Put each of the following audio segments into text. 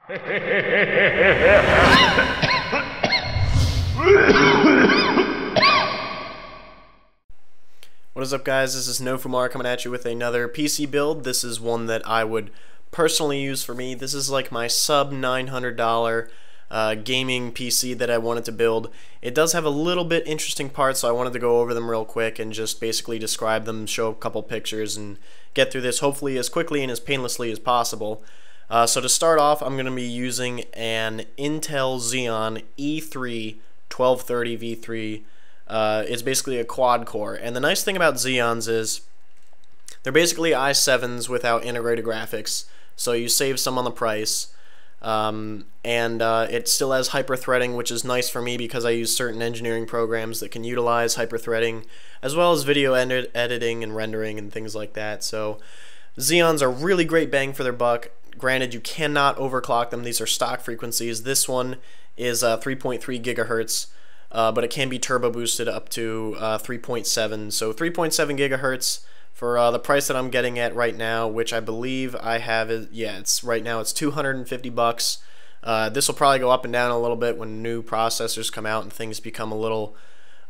What is up, guys? This is NoFumar coming at you with another PC build. This is one that I would personally use for me. This is like my sub $900 gaming PC that I wanted to build. It does have a little bit interesting parts, so I wanted to go over them real quick and just basically describe them, show a couple pictures, and get through this hopefully as quickly and as painlessly as possible. So to start off, I'm going to be using an Intel Xeon E3 1230 V3. It's basically a quad core, and the nice thing about Xeons is they're basically i7s without integrated graphics, so you save some on the price. It still has hyper-threading, which is nice for me because I use certain engineering programs that can utilize hyper-threading, as well as video editing and rendering and things like that. So Xeons are really great bang for their buck. Granted, you cannot overclock them. These are stock frequencies. This one is 3.3 gigahertz. But it can be turbo boosted up to 3.7. So 3.7 gigahertz for the price that I'm getting at right now, which I believe I have is, yeah, it's right now it's $250. This will probably go up and down a little bit when new processors come out and things become a little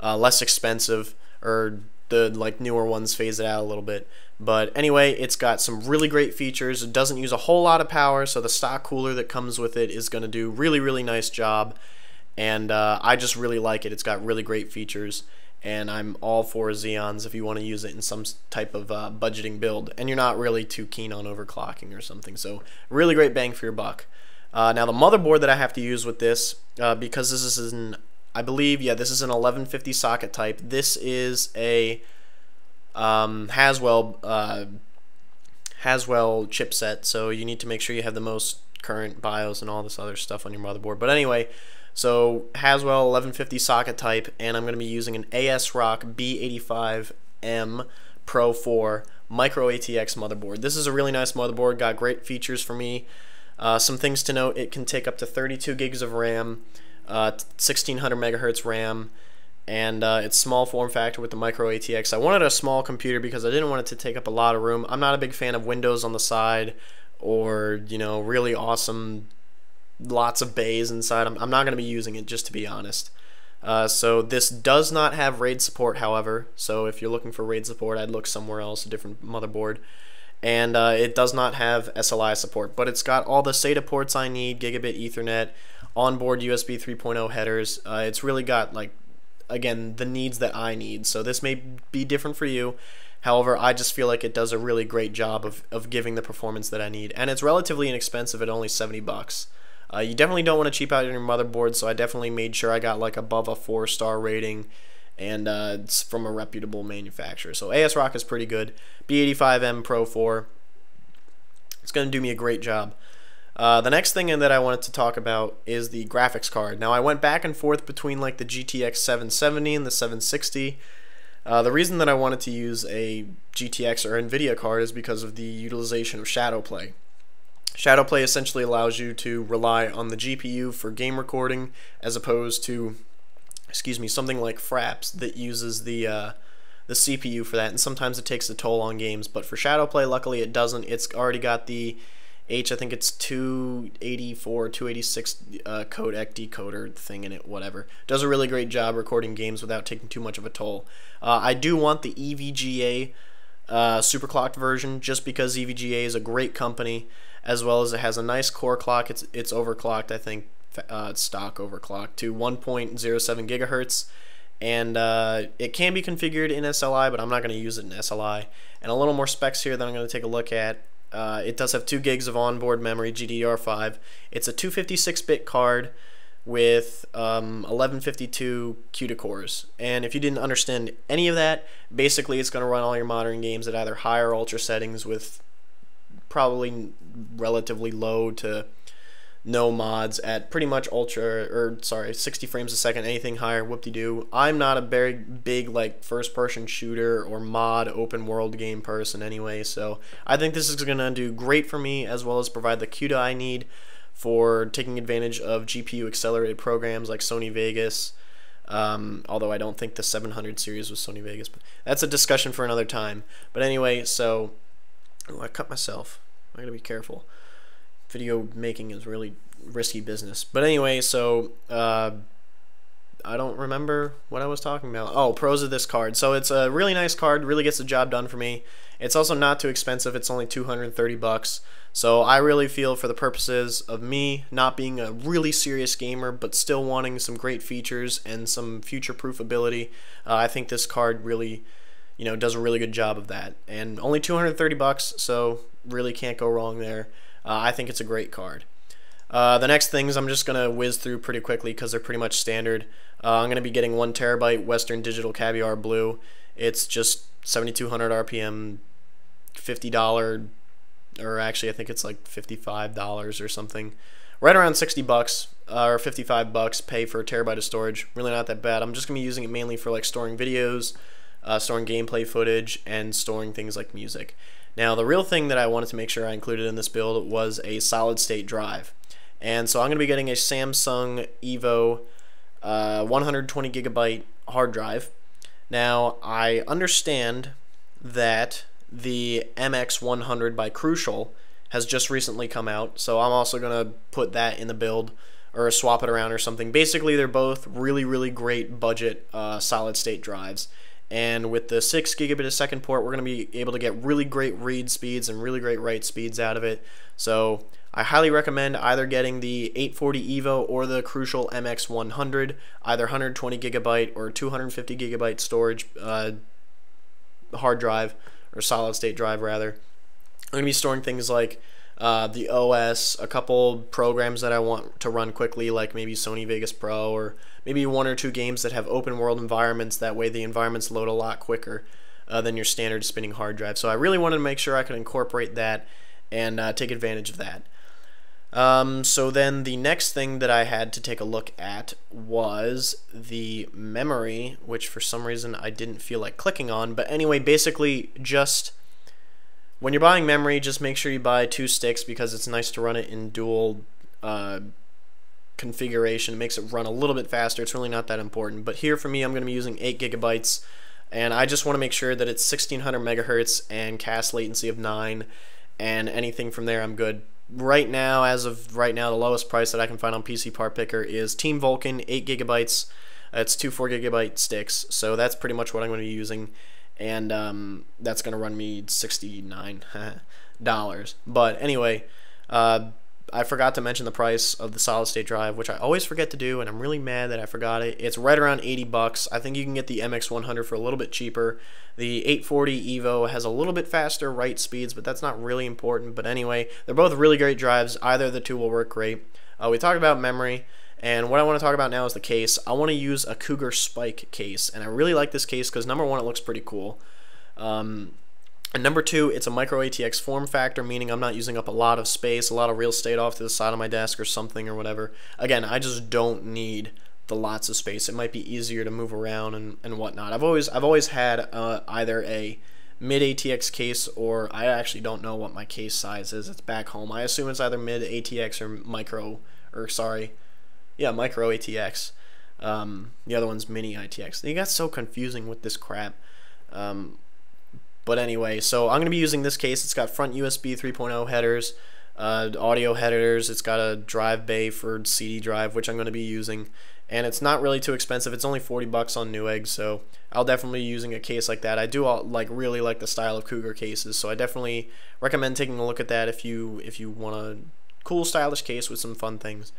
less expensive, or the newer ones phase it out a little bit. But anyway, it's got some really great features. It doesn't use a whole lot of power, so the stock cooler that comes with it is going to do really nice job. And I just really like it. It's got really great features, and I'm all for Xeons if you want to use it in some type of budgeting build, and you're not really too keen on overclocking or something. So really great bang for your buck. Now the motherboard that I have to use with this, because this is an, I believe, yeah, this is an 1150 socket type. This is a Haswell chipset, so you need to make sure you have the most current BIOS and all this other stuff on your motherboard. But anyway, so Haswell 1150 socket type, and I'm going to be using an ASRock B85M Pro 4 MicroATX motherboard. This is a really nice motherboard, got great features for me. Some things to note: it can take up to 32 gigs of RAM, 1600 megahertz RAM, and it's small form factor with the MicroATX. I wanted a small computer because I didn't want it to take up a lot of room. I'm not a big fan of windows on the side, or really awesome lots of bays inside. I'm not going to be using it, just to be honest. So this does not have RAID support, however, so if you're looking for RAID support, I'd look somewhere else, a different motherboard. And it does not have SLI support, but it's got all the SATA ports I need, gigabit Ethernet, onboard USB 3.0 headers. It's really got, again, the needs that I need, so this may be different for you. However, I just feel like it does a really great job of giving the performance that I need, and it's relatively inexpensive at only $70. You definitely don't want to cheap out on your motherboard, so I definitely made sure I got above a 4-star rating, and it's from a reputable manufacturer. So ASRock is pretty good. B85M Pro 4, it's going to do me a great job. The next thing that I wanted to talk about is the graphics card. Now, I went back and forth between the GTX 770 and the 760. The reason that I wanted to use a GTX or NVIDIA card is because of the utilization of Shadowplay. Shadowplay essentially allows you to rely on the GPU for game recording, as opposed to, something like Fraps that uses the CPU for that, and sometimes it takes a toll on games. But for Shadowplay, luckily it doesn't. It's already got the I think it's 284, 286 codec decoder thing in it, whatever. Does a really great job recording games without taking too much of a toll. I do want the EVGA Superclocked version, just because EVGA is a great company, as well as it has a nice core clock. It's overclocked, I think, it's stock overclocked to 1.07 gigahertz, and it can be configured in SLI, but I'm not going to use it in SLI. And a little more specs here that I'm going to take a look at. It does have 2 gigs of onboard memory, GDDR5. It's a 256-bit card with 1152 CUDA cores. And if you didn't understand any of that, basically it's going to run all your modern games at either high or ultra settings with probably relatively low to no mods at pretty much 60 frames a second. Anything higher, whoop-de-doo. I'm not a very big first-person shooter or mod open world game person anyway, so I think this is going to do great for me, as well as provide the CUDA I need for taking advantage of GPU accelerated programs like Sony Vegas, although I don't think the 700 series was Sony Vegas, but that's a discussion for another time. But anyway, so I cut myself. I gotta be careful. video making is really risky business. But anyway, so I don't remember what I was talking about. Oh, pros of this card. So it's a really nice card, really gets the job done for me. It's also not too expensive. It's only 230 bucks. So I really feel, for the purposes of me not being a really serious gamer but still wanting some great features and some future-proof ability, I think this card really, you know, does a really good job of that. And only 230 bucks, so really can't go wrong there. I think it's a great card. The next things I'm just going to whiz through pretty quickly because they're pretty much standard. I'm going to be getting 1 terabyte Western Digital Caviar Blue. It's just 7,200 RPM, $50, or actually I think it's like $55 or something. Right around 60 bucks or 55 bucks pay for a terabyte of storage. Really not that bad. I'm just going to be using it mainly for like storing videos, storing gameplay footage, and storing things like music. Now the real thing that I wanted to make sure I included in this build was a solid state drive. And so I'm going to be getting a Samsung Evo 120 gigabyte hard drive. Now I understand that the MX100 by Crucial has just recently come out, so I'm also going to put that in the build or swap it around or something. Basically, they're both really great budget solid state drives. And with the 6 gigabit a second port, we're going to be able to get really great read speeds and really great write speeds out of it. So I highly recommend either getting the 840 Evo or the Crucial MX100, either 120 gigabyte or 250 gigabyte storage hard drive, or solid state drive rather. I'm going to be storing things like the OS, a couple programs that I want to run quickly, like maybe Sony Vegas Pro, or maybe 1 or 2 games that have open world environments. That way the environments load a lot quicker than your standard spinning hard drive. So I really wanted to make sure I could incorporate that and take advantage of that. So then the next thing that I had to take a look at was the memory, which for some reason I didn't feel like clicking on. But anyway, basically just when you're buying memory, just make sure you buy 2 sticks because it's nice to run it in dual configuration. It makes it run a little bit faster. It's really not that important. But here for me, I'm going to be using 8 gigabytes, and I just want to make sure that it's 1600 megahertz and cast latency of 9, and anything from there I'm good. Right now, as of right now, the lowest price that I can find on PC Part Picker is Team Vulcan, 8 gigabytes. It's 2 4 gigabyte sticks, so that's pretty much what I'm going to be using, and that's going to run me $69. But anyway, I forgot to mention the price of the solid state drive, which I always forget to do, and I'm really mad that I forgot it. It's right around 80 bucks. I think you can get the MX100 for a little bit cheaper. The 840 Evo has a little bit faster write speeds, but that's not really important. But anyway, they're both really great drives. Either of the two will work great. We talked about memory, and what I want to talk about now is the case. I want to use a Cougar Spike case, and I really like this case because number one, it looks pretty cool. And number two, it's a MicroATX form factor, meaning I'm not using up a lot of space, a lot of real estate off to the side of my desk or something or whatever. Again, I just don't need the lots of space. It might be easier to move around and whatnot. I've always had either a mid ATX case, or I actually don't know what my case size is. It's back home. I assume it's either mid ATX or micro ATX. The other one's mini ITX. They got so confusing with this crap. But anyway, so I'm going to be using this case. It's got front USB 3.0 headers, audio headers. It's got a drive bay for CD drive, which I'm going to be using. And it's not really too expensive. It's only 40 bucks on Newegg, so I'll definitely be using a case like that. I do really like the style of Cougar cases, so I definitely recommend taking a look at that if you want a cool, stylish case with some fun things.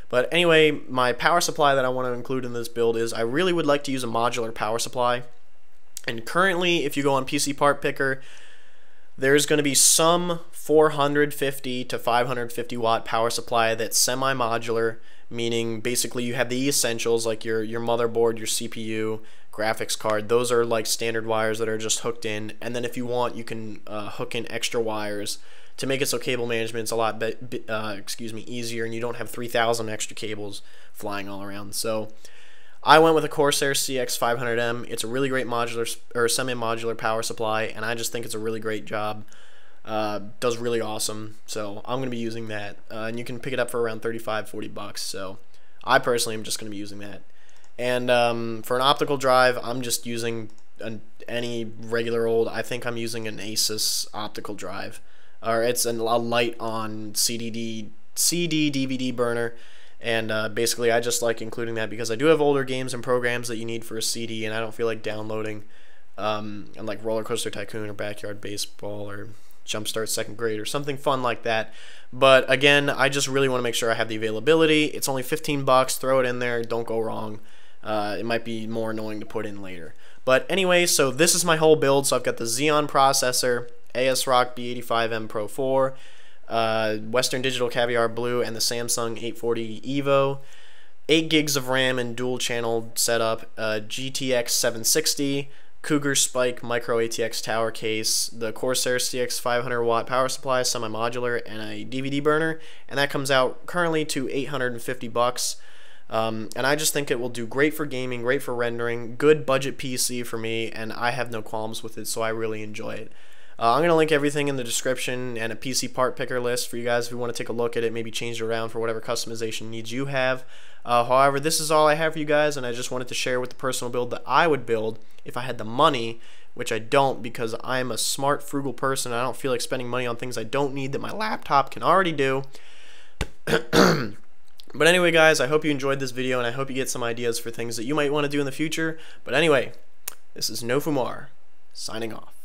But anyway, my power supply that I want to include in this build is I really would like to use a modular power supply. And currently, if you go on PC Part Picker, there's going to be some 450 to 550 watt power supply that's semi-modular, meaning basically you have the essentials like your motherboard, your CPU, graphics card. Those are like standard wires that are just hooked in, and then if you want, you can hook in extra wires to make it so cable management's a lot easier, and you don't have 3,000 extra cables flying all around. So I went with a Corsair CX500M. It's a really great modular or semi-modular power supply, and I just think it's a really great job. Does really awesome. So I'm going to be using that, and you can pick it up for around 35-40 bucks. So I personally am just going to be using that. And for an optical drive, I'm just using any regular old. I think I'm using an Asus optical drive. or it's a lite-on CD DVD burner. And basically, I just like including that because I do have older games and programs that you need for a CD, and I don't feel like downloading and like Roller Coaster Tycoon or Backyard Baseball or Jumpstart Second Grade or something fun like that. But again, I just really want to make sure I have the availability. It's only 15 bucks. Throw it in there. Don't go wrong. It might be more annoying to put in later. But anyway, so this is my whole build. So I've got the Xeon processor, ASRock B85M Pro 4, Western Digital Caviar Blue, and the Samsung 840 EVO, 8 gigs of RAM and dual channel setup, GTX 760, Cougar Spike MicroATX tower case, the Corsair CX 500 watt power supply, semi-modular, and a DVD burner, and that comes out currently to 850 bucks. And I just think it will do great for gaming, great for rendering, good budget PC for me, and I have no qualms with it, so I really enjoy it. I'm going to link everything in the description and a PC part picker list for you guys if you want to take a look at it, maybe change it around for whatever customization needs you have. However, this is all I have for you guys, and I just wanted to share with the personal build that I would build if I had the money, which I don't because I'm a smart, frugal person, and I don't feel like spending money on things I don't need that my laptop can already do. But anyway, guys, I hope you enjoyed this video, and I hope you get some ideas for things that you might want to do in the future. But anyway, this is NoFumar, signing off.